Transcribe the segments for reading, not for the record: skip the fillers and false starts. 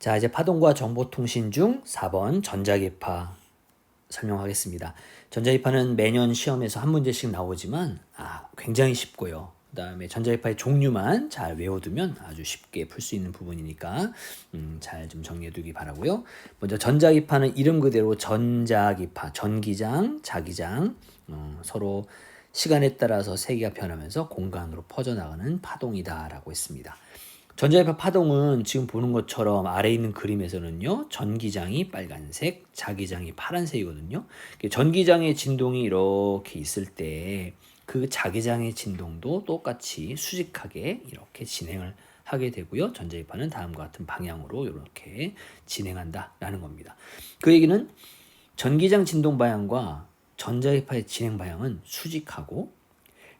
자, 이제 파동과 정보통신 중 4번 전자기파 설명하겠습니다. 전자기파는 매년 시험에서 한 문제씩 나오지만 굉장히 쉽고요. 그다음에 전자기파의 종류만 잘 외워두면 아주 쉽게 풀 수 있는 부분이니까 잘 좀 정리해두기 바라고요. 먼저 전자기파는 이름 그대로 전자기파, 전기장, 자기장, 서로 시간에 따라서 세기가 변하면서 공간으로 퍼져나가는 파동이다라고 했습니다. 전자기파 파동은 지금 보는 것처럼 아래에 있는 그림에서는요, 전기장이 빨간색, 자기장이 파란색이거든요. 전기장의 진동이 이렇게 있을 때 그 자기장의 진동도 똑같이 수직하게 이렇게 진행을 하게 되고요. 전자기파는 다음과 같은 방향으로 이렇게 진행한다라는 겁니다. 그 얘기는 전기장 진동 방향과 전자기파의 진행 방향은 수직하고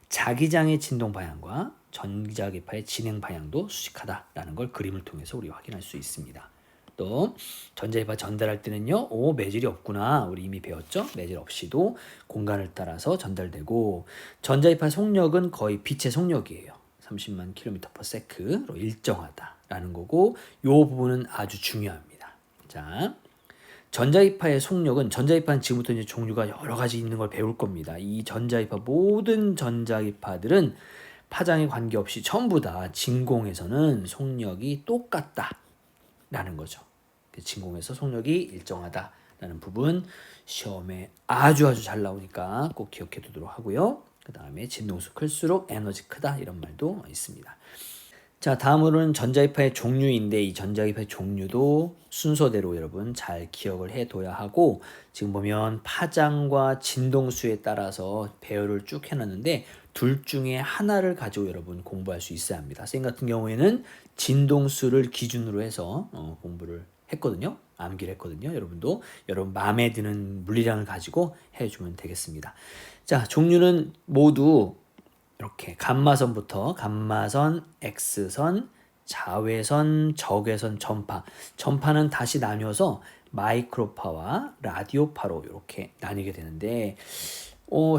자기장의 진동 방향과 전자기파의 진행 방향도 수직하다라는 걸 그림을 통해서 우리 확인할 수 있습니다. 또 전자기파 전달할 때는요, 매질이 없구나. 우리 이미 배웠죠? 매질 없이도 공간을 따라서 전달되고 전자기파 속력은 거의 빛의 속력이에요. 30만 km/s로 일정하다라는 거고 이 부분은 아주 중요합니다. 자, 전자기파의 속력은 전자기파는 지금부터 이제 종류가 여러 가지 있는 걸 배울 겁니다. 이 전자기파 모든 전자기파들은 파장에 관계없이 전부 다 진공에서는 속력이 똑같다라는 거죠. 진공에서 속력이 일정하다라는 부분 시험에 아주 잘 나오니까 꼭 기억해 두도록 하고요. 그 다음에 진동수 클수록 에너지 크다 이런 말도 있습니다. 자, 다음으로는 전자기파의 종류인데 이 전자기파의 종류도 순서대로 여러분 잘 기억을 해둬야 하고 지금 보면 파장과 진동수에 따라서 배열을 쭉 해놨는데 둘 중에 하나를 가지고 여러분 공부할 수 있어야 합니다. 쌤 같은 경우에는 진동수를 기준으로 해서 공부를 했거든요. 암기를 했거든요. 여러분도 여러분 마음에 드는 물리량을 가지고 해주면 되겠습니다. 자, 종류는 모두 이렇게 감마선부터 감마선, X선, 자외선, 적외선, 전파는 다시 나뉘어서 마이크로파와 라디오파로 이렇게 나뉘게 되는데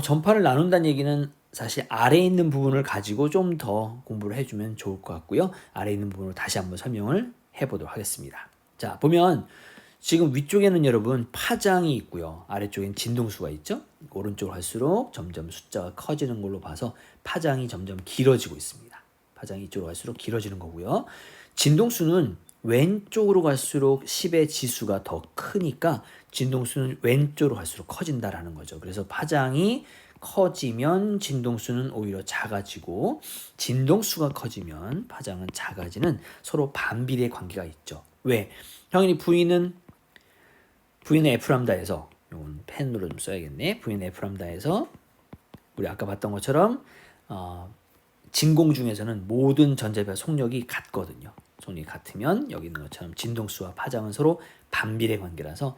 전파를 나눈다는 얘기는 사실 아래에 있는 부분을 가지고 좀 더 공부를 해주면 좋을 것 같고요. 아래에 있는 부분을 다시 한번 설명을 해보도록 하겠습니다. 자, 보면 지금 위쪽에는 여러분 파장이 있고요. 아래쪽엔 진동수가 있죠. 오른쪽으로 갈수록 점점 숫자가 커지는 걸로 봐서 파장이 점점 길어지고 있습니다. 파장이 이쪽으로 갈수록 길어지는 거고요. 진동수는 왼쪽으로 갈수록 10의 지수가 더 크니까 진동수는 왼쪽으로 갈수록 커진다라는 거죠. 그래서 파장이 커지면 진동수는 오히려 작아지고 진동수가 커지면 파장은 작아지는 서로 반비례 관계가 있죠. 왜? 형이 V는 F람다에서 이건 펜으로 좀 써야겠네. V는 F람다에서 우리 아까 봤던 것처럼 진공 중에서는 모든 전자기파 속력이 같거든요. 속력이 같으면 여기 있는 것처럼 진동수와 파장은 서로 반비례 관계라서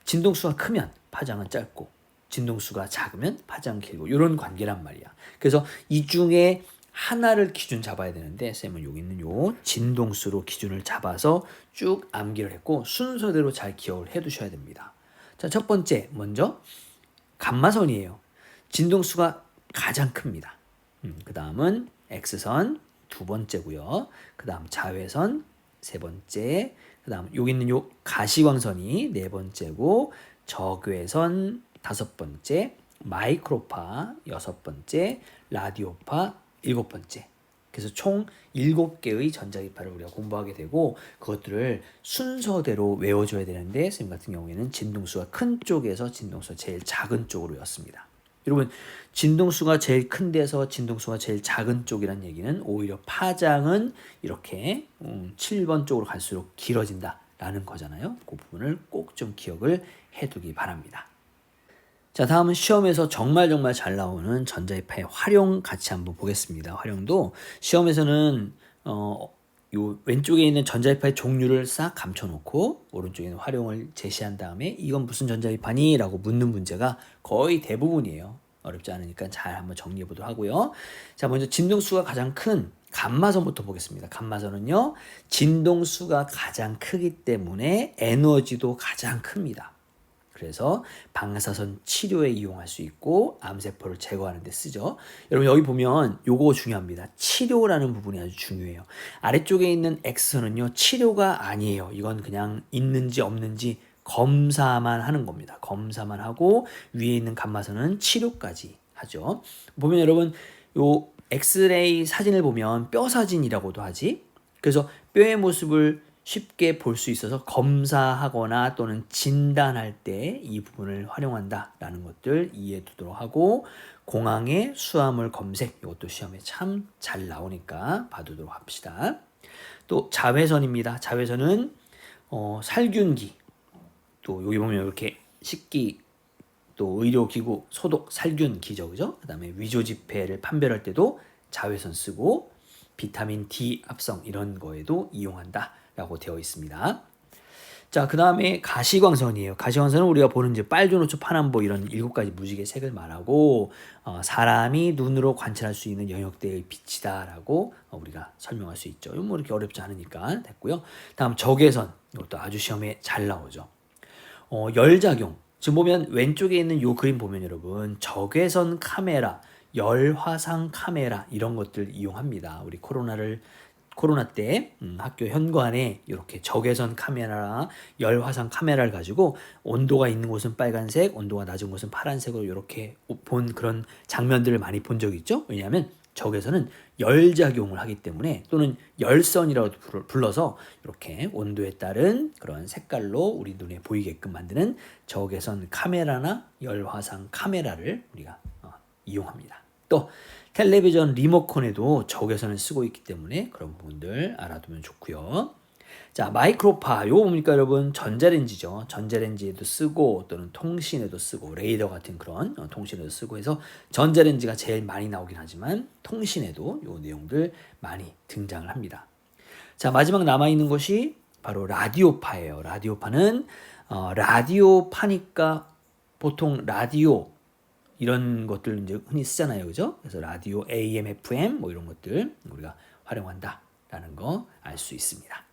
진동수가 크면 파장은 짧고 진동수가 작으면 파장은 길고 이런 관계란 말이야. 그래서 이 중에 하나를 기준 잡아야 되는데 쌤은 여기 있는 요 진동수로 기준을 잡아서 쭉 암기를 했고 순서대로 잘 기억을 해 두셔야 됩니다. 자, 첫 번째 먼저 감마선이에요. 진동수가 가장 큽니다. 그 다음은 X선 두 번째고요. 그 다음 자외선 세 번째, 그 다음 여기 있는 요 가시광선이 네 번째고 적외선 다섯 번째, 마이크로파 여섯 번째, 라디오파 일곱 번째. 그래서 총 7개의 전자기파를 우리가 공부하게 되고 그것들을 순서대로 외워줘야 되는데 쌤 같은 경우에는 진동수가 큰 쪽에서 진동수가 제일 작은 쪽으로 였습니다. 여러분 진동수가 제일 큰 데서 진동수가 제일 작은 쪽이란 얘기는 오히려 파장은 이렇게 7번 쪽으로 갈수록 길어진다라는 거잖아요. 그 부분을 꼭 좀 기억을 해두기 바랍니다. 자, 다음은 시험에서 정말 잘 나오는 전자기파의 활용 같이 한번 보겠습니다. 활용도 시험에서는 요 왼쪽에 있는 전자기파의 종류를 싹 감춰놓고 오른쪽에 있는 활용을 제시한 다음에 이건 무슨 전자기파니? 라고 묻는 문제가 거의 대부분이에요. 어렵지 않으니까 잘 한번 정리해 보도록 하고요. 자, 먼저 진동수가 가장 큰 감마선부터 보겠습니다. 감마선은요, 진동수가 가장 크기 때문에 에너지도 가장 큽니다. 그래서 방사선 치료에 이용할 수 있고 암세포를 제거하는 데 쓰죠. 여러분 여기 보면 요거 중요합니다. 치료라는 부분이 아주 중요해요. 아래쪽에 있는 X선은요 치료가 아니에요. 이건 그냥 있는지 없는지 검사만 하는 겁니다. 검사만 하고 위에 있는 감마선은 치료까지 하죠. 보면 여러분 요 엑스레이 사진을 보면 뼈 사진이라고도 하지. 그래서 뼈의 모습을 쉽게 볼 수 있어서 검사하거나 또는 진단할 때 이 부분을 활용한다라는 것들 이해해 두도록 하고 공항의 수화물 검색 이것도 시험에 참 잘 나오니까 봐두도록 합시다. 또 자외선입니다. 자외선은 살균기 또 여기 보면 이렇게 식기 또 의료기구 소독 살균기죠, 그죠? 그다음에 위조지폐를 판별할 때도 자외선 쓰고 비타민 D 합성 이런 거에도 이용한다라고 되어 있습니다. 자, 그 다음에 가시광선이에요. 가시광선은 우리가 보는 이제 빨주노초 파남보 이런 7가지 무지개 색을 말하고 사람이 눈으로 관찰할 수 있는 영역대의 빛이다라고 우리가 설명할 수 있죠. 뭐 이렇게 어렵지 않으니까 됐고요. 다음 적외선 이것도 아주 시험에 잘 나오죠. 열작용 지금 보면 왼쪽에 있는 요 그림 보면 여러분 적외선 카메라, 열화상 카메라 이런 것들 이용합니다. 우리 코로나 때 학교 현관에 이렇게 적외선 카메라, 열화상 카메라를 가지고 온도가 있는 곳은 빨간색, 온도가 낮은 곳은 파란색으로 이렇게 본 그런 장면들을 많이 본 적이 있죠. 왜냐하면 적외선은 열작용을 하기 때문에 또는 열선이라고 불러서 이렇게 온도에 따른 그런 색깔로 우리 눈에 보이게끔 만드는 적외선 카메라나 열화상 카메라를 우리가 이용합니다. 또 텔레비전 리모컨에도 적외선을 쓰고 있기 때문에 그런 부분들 알아두면 좋고요. 자, 마이크로파 요거 뭡니까 여러분? 전자레인지죠. 전자레인지에도 쓰고 또는 통신에도 쓰고 레이더 같은 그런 통신에도 쓰고 해서 전자레인지가 제일 많이 나오긴 하지만 통신에도 요 내용들 많이 등장을 합니다. 자, 마지막 남아있는 것이 바로 라디오파예요. 라디오파는 라디오파니까 보통 라디오 이런 것들 이제 흔히 쓰잖아요. 그죠? 그래서 라디오 AM, FM 뭐 이런 것들 우리가 활용한다라는 거 알 수 있습니다.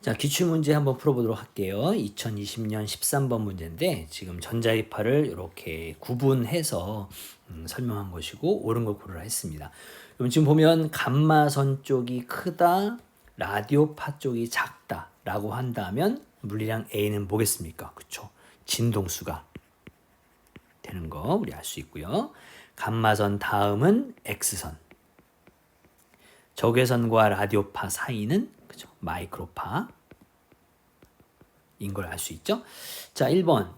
자, 기출문제 한번 풀어보도록 할게요. 2020년 13번 문제인데 지금 전자기파를 이렇게 구분해서 설명한 것이고 옳은 걸 고르라 했습니다. 그럼 지금 보면 감마선 쪽이 크다, 라디오파 쪽이 작다 라고 한다면 물리량 A는 뭐겠습니까? 그쵸? 진동수가 되는 거 우리 알 수 있고요. 감마선 다음은 X선. 적외선과 라디오파 사이는 그죠? 마이크로파 인 걸 알 수 있죠. 자, 1번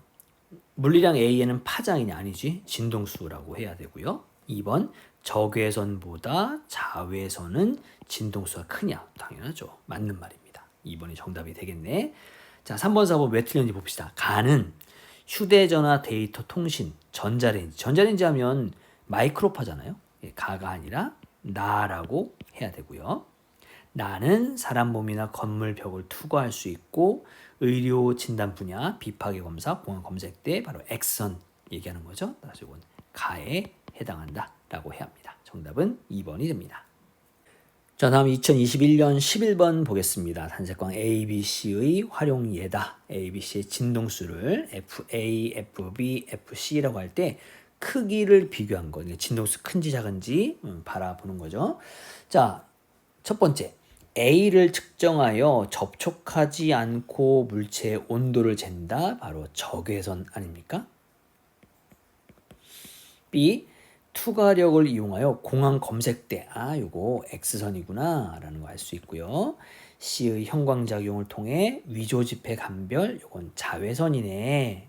물리량 A에는 파장이냐 아니지 진동수라고 해야 되고요. 2번 적외선보다 자외선은 진동수가 크냐 당연하죠. 맞는 말입니다. 2번이 정답이 되겠네. 자, 3번 4번 왜 틀렸는지 봅시다. 가는 휴대전화 데이터 통신 전자레인지 하면 마이크로파잖아요. 가가 아니라 나라고 해야 되고요. 나는 사람 몸이나 건물 벽을 투과할 수 있고 의료 진단 분야, 비파괴 검사, 공항 검색 때 바로 X선 얘기하는 거죠. 따라서 이건 가에 해당한다라고 해야 합니다. 정답은 2번이 됩니다. 자, 다음 2021년 11번 보겠습니다. 단색광 ABC의 활용 예다. ABC의 진동수를 FA, FB, FC라고 할 때 크기를 비교한 거. 진동수 큰지 작은지 바라보는 거죠. 자, 첫 번째. A를 측정하여 접촉하지 않고 물체의 온도를 잰다. 바로 적외선 아닙니까? B. 투과력을 이용하여 공항 검색대. 요거 X선이구나 라는 거 알 수 있고요. C의 형광작용을 통해 위조지폐 감별. 요건 자외선이네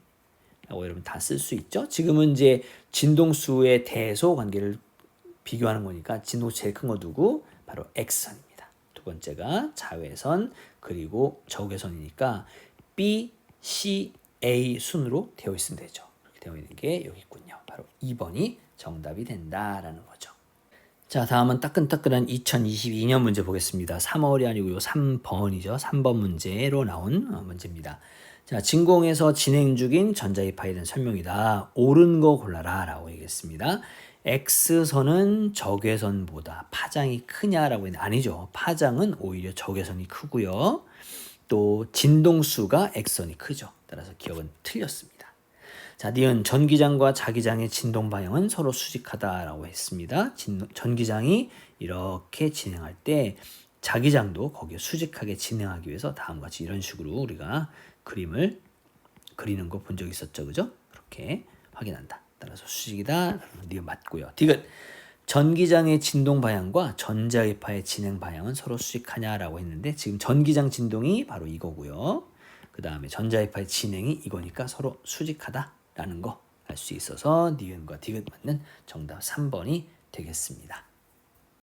라고 여러분 다 쓸 수 있죠. 지금은 이제 진동수의 대소 관계를 비교하는 거니까 진동수 제일 큰 거 누구? 바로 X선입니다. 두 번째가 자외선 그리고 적외선이니까 B, C, A 순으로 되어 있으면 되죠. 이렇게 되어 있는 게 여기 있군요. 바로 2번이 정답이 된다라는 거죠. 자, 다음은 따끈따끈한 2022년 문제 보겠습니다. 3월이 아니고요. 3번이죠. 3번 문제로 나온 문제입니다. 자, 진공에서 진행 중인 전자기파에 대한 설명이다. 옳은 거 골라라 라고 얘기했습니다. X선은 적외선보다 파장이 크냐라고 했는데 아니죠. 파장은 오히려 적외선이 크고요. 또 진동수가 X선이 크죠. 따라서 기억은 틀렸습니다. 자, 니은 전기장과 자기장의 진동 방향은 서로 수직하다라고 했습니다. 전기장이 이렇게 진행할 때 자기장도 거기에 수직하게 진행하기 위해서 다음과 같이 이런 식으로 우리가 그림을 그리는 거 본 적 있었죠, 그죠? 그렇게 확인한다. 따라서 수직이다. 니은 맞고요. 디귿 전기장의 진동 방향과 전자기파의 진행 방향은 서로 수직하냐라고 했는데 지금 전기장 진동이 바로 이거고요. 그 다음에 전자기파의 진행이 이거니까 서로 수직하다라는 거 알 수 있어서 니은과 디귿 맞는 정답 3번이 되겠습니다.